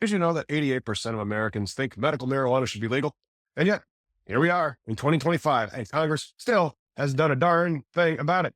Did you know that 88% of Americans think medical marijuana should be legal? And yet, here we are in 2025, and Congress still hasn't done a darn thing about it.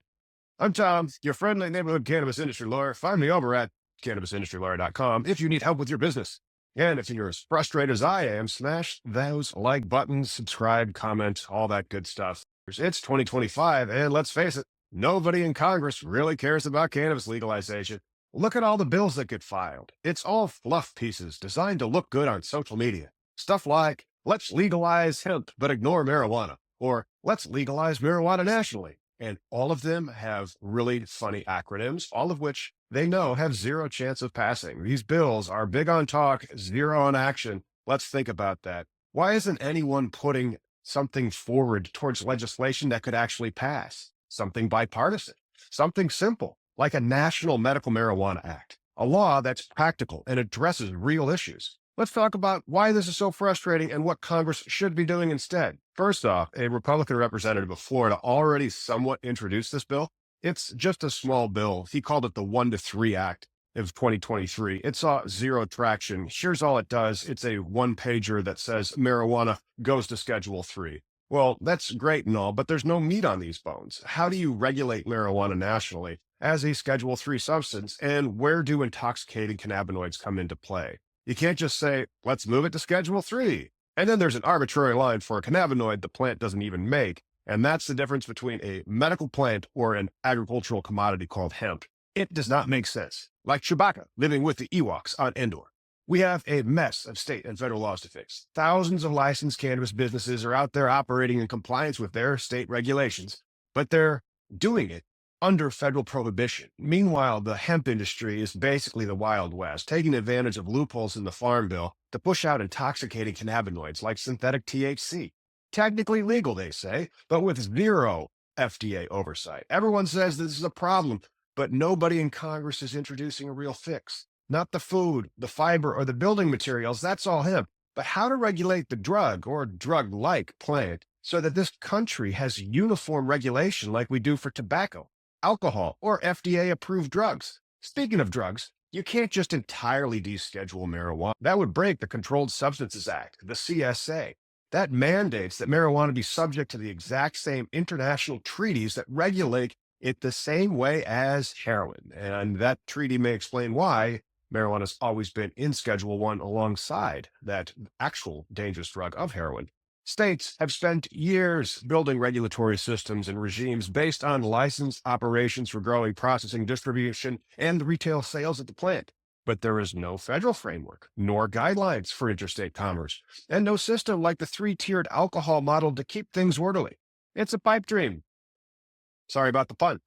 I'm Tom, your friendly neighborhood cannabis industry lawyer. Find me over at cannabisindustrylawyer.com if you need help with your business. And if you're as frustrated as I am, smash those like buttons, subscribe, comment, all that good stuff. It's 2025, and let's face it, nobody in Congress really cares about cannabis legalization. Look at all the bills that get filed. It's all fluff pieces designed to look good on social media. Stuff like, let's legalize hemp but ignore marijuana, or let's legalize marijuana nationally. And all of them have really funny acronyms, all of which they know have zero chance of passing. These bills are big on talk, zero on action. Let's think about that. Why isn't anyone putting something forward towards legislation that could actually pass? Something bipartisan, something simple, like a National Medical Marijuana Act, a law that's practical and addresses real issues. Let's talk about why this is so frustrating and what Congress should be doing instead. First off, a Republican representative of Florida already somewhat introduced this bill. It's just a small bill. He called it the 1-to-3 Act of 2023. It saw zero traction. Here's all it does. It's a one-pager that says marijuana goes to Schedule 3. Well, that's great and all, but there's no meat on these bones. How do you regulate marijuana nationally as a Schedule 3 substance, and where do intoxicating cannabinoids come into play? You can't just say, let's move it to Schedule 3. And then there's an arbitrary line for a cannabinoid the plant doesn't even make. And that's the difference between a medical plant or an agricultural commodity called hemp. It does not make sense. Like Chewbacca living with the Ewoks on Endor. We have a mess of state and federal laws to fix. Thousands of licensed cannabis businesses are out there operating in compliance with their state regulations, but they're doing it under federal prohibition. Meanwhile, the hemp industry is basically the Wild West, taking advantage of loopholes in the Farm Bill to push out intoxicating cannabinoids like synthetic THC. Technically legal, they say, but with zero FDA oversight. Everyone says this is a problem, but nobody in Congress is introducing a real fix. Not the food, the fiber, or the building materials, that's all hemp. But how to regulate the drug or drug-like plant so that this country has uniform regulation like we do for tobacco, alcohol, or FDA-approved drugs. Speaking of drugs, you can't just entirely deschedule marijuana. That would break the Controlled Substances Act, the CSA. That mandates that marijuana be subject to the exact same international treaties that regulate it the same way as heroin. And that treaty may explain why marijuana has always been in Schedule 1 alongside that actual dangerous drug of heroin. States have spent years building regulatory systems and regimes based on licensed operations for growing, processing, distribution, and retail sales at the plant. But there is no federal framework, nor guidelines for interstate commerce, and no system like the three-tiered alcohol model to keep things orderly. It's a pipe dream. Sorry about the pun.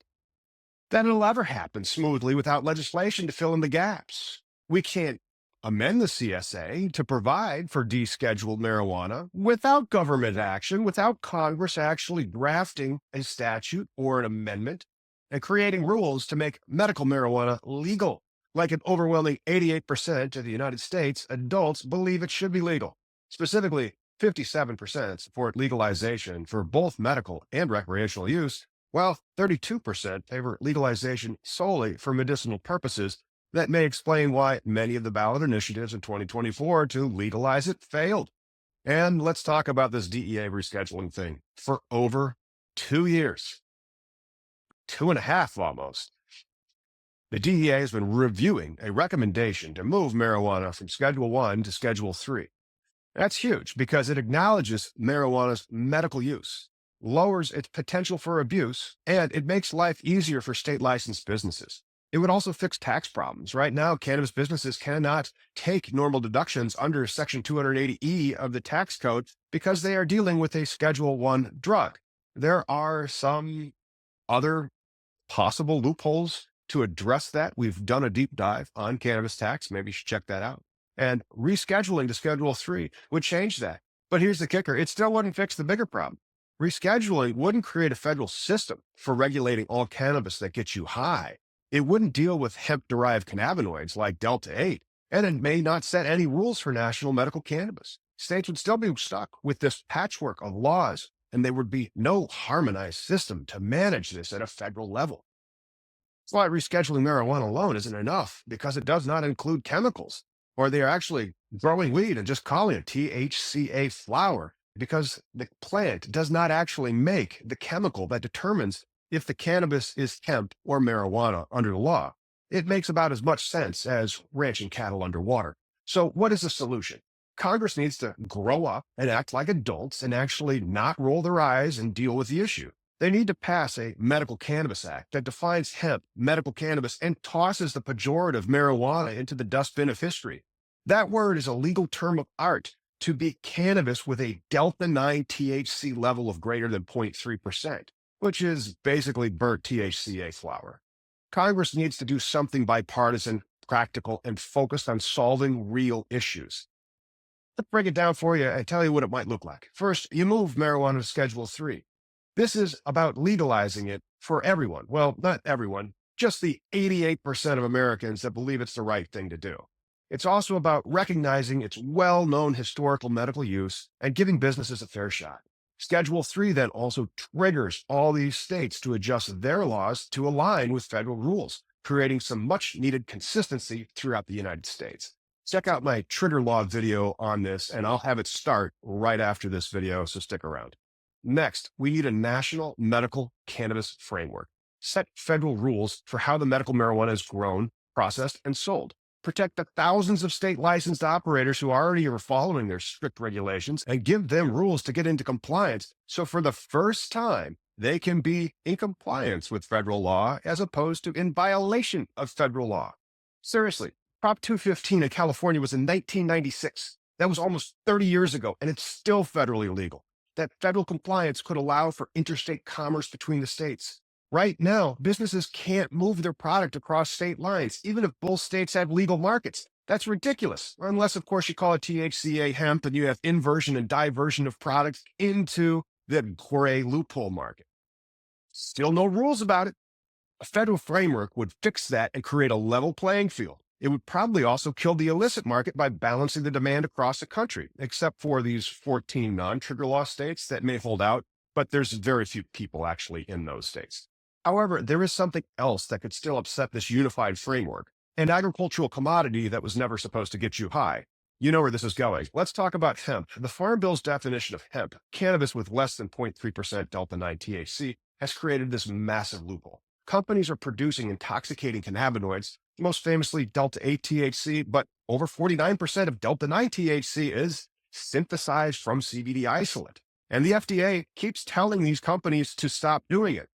That it'll ever happen smoothly without legislation to fill in the gaps. We can't amend the CSA to provide for descheduled marijuana without government action, without Congress actually drafting a statute or an amendment and creating rules to make medical marijuana legal. Like an overwhelming 88% of the United States adults believe it should be legal. Specifically, 57% support legalization for both medical and recreational use, while 32% favor legalization solely for medicinal purposes. That may explain why many of the ballot initiatives in 2024 to legalize it failed. And let's talk about this DEA rescheduling thing. For over 2 years, 2.5 almost, the DEA has been reviewing a recommendation to move marijuana from Schedule 1 to Schedule 3. That's huge because it acknowledges marijuana's medical use, lowers its potential for abuse, and it makes life easier for state licensed businesses. It would also fix tax problems. Right now, cannabis businesses cannot take normal deductions under Section 280E of the tax code because they are dealing with a Schedule 1 drug. There are some other possible loopholes to address that. We've done a deep dive on cannabis tax. Maybe you should check that out. And rescheduling to Schedule 3 would change that. But here's the kicker. It still wouldn't fix the bigger problem. Rescheduling wouldn't create a federal system for regulating all cannabis that gets you high. It wouldn't deal with hemp-derived cannabinoids like Delta-8, and it may not set any rules for national medical cannabis. States would still be stuck with this patchwork of laws, and there would be no harmonized system to manage this at a federal level. That's why rescheduling marijuana alone isn't enough, because it does not include chemicals. or they are actually growing weed and just calling it THCA flower because the plant does not actually make the chemical that determines if the cannabis is hemp or marijuana under the law. It makes about as much sense as ranching cattle underwater. So, what is the solution? Congress needs to grow up and act like adults and actually not roll their eyes and deal with the issue. They need to pass a Medical Cannabis Act that defines hemp, medical cannabis, and tosses the pejorative marijuana into the dustbin of history. That word is a legal term of art to be cannabis with a delta 9 THC level of greater than 0.3%, which is basically burnt THCA flower. Congress needs to do something bipartisan, practical, and focused on solving real issues. Let's break it down for you and tell you what it might look like. First, you move marijuana to Schedule 3. This is about legalizing it for everyone. Well, not everyone, just the 88% of Americans that believe it's the right thing to do. It's also about recognizing its well-known historical medical use and giving businesses a fair shot. Schedule 3 then also triggers all these states to adjust their laws to align with federal rules, creating some much-needed consistency throughout the United States. Check out my trigger law video on this, and I'll have it start right after this video, so stick around. Next, we need a national medical cannabis framework. Set federal rules for how the medical marijuana is grown, processed, and sold. Protect the thousands of state licensed operators who already are following their strict regulations and give them rules to get into compliance. So for the first time, they can be in compliance with federal law as opposed to in violation of federal law. Seriously, Prop 215 in California was in 1996. That was almost 30 years ago, and it's still federally legal. That federal compliance could allow for interstate commerce between the states. Right now, businesses can't move their product across state lines, even if both states have legal markets. That's ridiculous. Unless, of course, you call it THCA hemp and you have inversion and diversion of products into the gray loophole market. Still no rules about it. A federal framework would fix that and create a level playing field. It would probably also kill the illicit market by balancing the demand across the country, except for these 14 non-trigger law states that may hold out, but there's very few people actually in those states. However, there is something else that could still upset this unified framework, an agricultural commodity that was never supposed to get you high. You know where this is going. Let's talk about hemp. The Farm Bill's definition of hemp, cannabis with less than 0.3% delta 9 THC, has created this massive loophole. Companies are producing intoxicating cannabinoids, most famously delta 8 THC, but over 49% of delta 9 THC is synthesized from CBD isolate. And the FDA keeps telling these companies to stop doing it.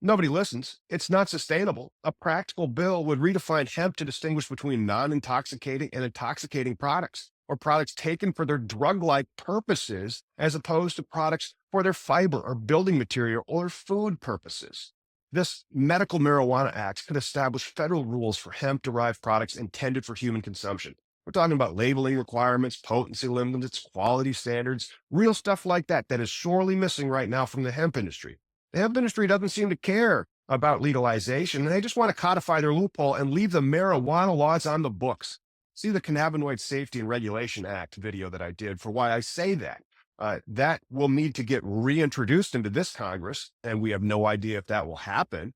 Nobody listens. It's not sustainable. A practical bill would redefine hemp to distinguish between non-intoxicating and intoxicating products, or products taken for their drug-like purposes, as opposed to products for their fiber or building material or food purposes. This Medical Marijuana Act could establish federal rules for hemp-derived products intended for human consumption. We're talking about labeling requirements, potency limits, quality standards, real stuff like that that is sorely missing right now from the hemp industry. The hemp industry doesn't seem to care about legalization, and they just want to codify their loophole and leave the marijuana laws on the books. See the Cannabinoid Safety and Regulation Act video that I did for why I say that. That will need to get reintroduced into this Congress, and we have no idea if that will happen.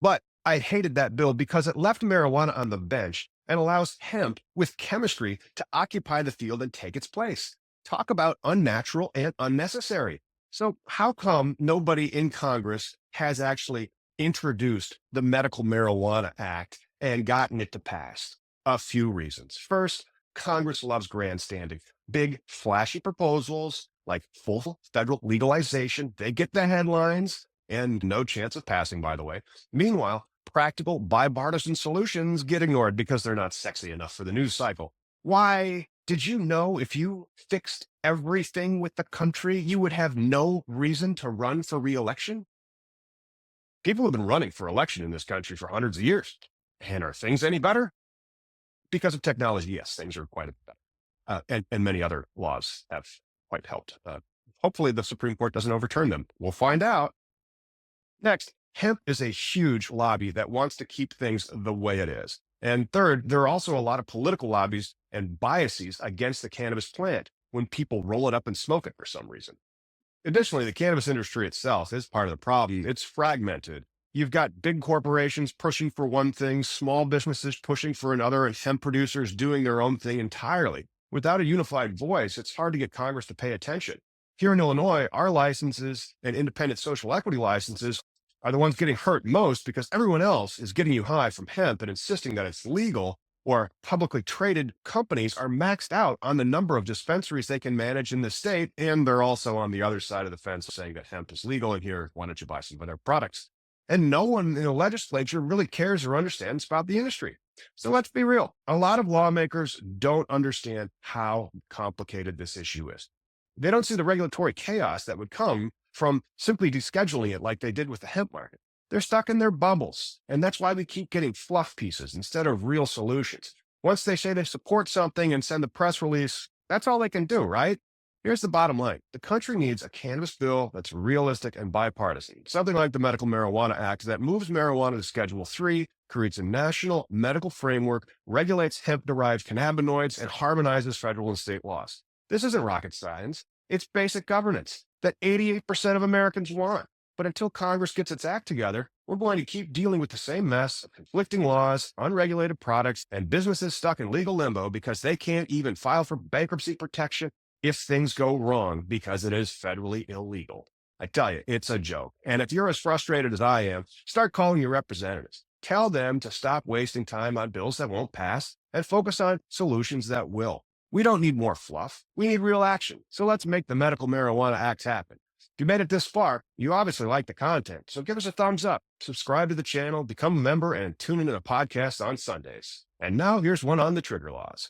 But I hated that bill because it left marijuana on the bench and allows hemp with chemistry to occupy the field and take its place. Talk about unnatural and unnecessary. So how come nobody in Congress has actually introduced the Medical Marijuana Act and gotten it to pass? A few reasons. First, Congress loves grandstanding. Big, flashy proposals like full federal legalization, they get the headlines and no chance of passing, by the way. Meanwhile, practical bipartisan solutions get ignored because they're not sexy enough for the news cycle. Why? Did you know if you fixed everything with the country, you would have no reason to run for re-election? People have been running for election in this country for hundreds of years. And are things any better? Because of technology, yes, things are quite a bit better. And many other laws have quite helped. Hopefully the Supreme Court doesn't overturn them. We'll find out. Next, hemp is a huge lobby that wants to keep things the way it is. And third, there are also a lot of political lobbies and biases against the cannabis plant when people roll it up and smoke it for some reason. Additionally, the cannabis industry itself is part of the problem. It's fragmented. You've got big corporations pushing for one thing, small businesses pushing for another, and hemp producers doing their own thing entirely. Without a unified voice, it's hard to get Congress to pay attention. Here in Illinois, our licenses and independent social equity licenses are the ones getting hurt most because everyone else is getting you high from hemp and insisting that it's legal, or publicly traded companies are maxed out on the number of dispensaries they can manage in the state. And they're also on the other side of the fence saying that hemp is legal and here, why don't you buy some of their products? And no one in the legislature really cares or understands about the industry. So let's be real. A lot of lawmakers don't understand how complicated this issue is. They don't see the regulatory chaos that would come from simply descheduling it like they did with the hemp market. They're stuck in their bubbles. And that's why we keep getting fluff pieces instead of real solutions. Once they say they support something and send the press release, that's all they can do, right? Here's the bottom line. The country needs a cannabis bill that's realistic and bipartisan, something like the Medical Marijuana Act that moves marijuana to Schedule 3, creates a national medical framework, regulates hemp-derived cannabinoids, and harmonizes federal and state laws. This isn't rocket science. It's basic governance that 88% of Americans want. But until Congress gets its act together, we're going to keep dealing with the same mess of conflicting laws, unregulated products, and businesses stuck in legal limbo because they can't even file for bankruptcy protection if things go wrong because it is federally illegal. I tell you, it's a joke. And if you're as frustrated as I am, start calling your representatives. Tell them to stop wasting time on bills that won't pass and focus on solutions that will. We don't need more fluff. We need real action. So let's make the Medical Marijuana Act happen. If you made it this far, you obviously like the content. So give us a thumbs up, subscribe to the channel, become a member, and tune into the podcast on Sundays. And now here's one on the trigger laws.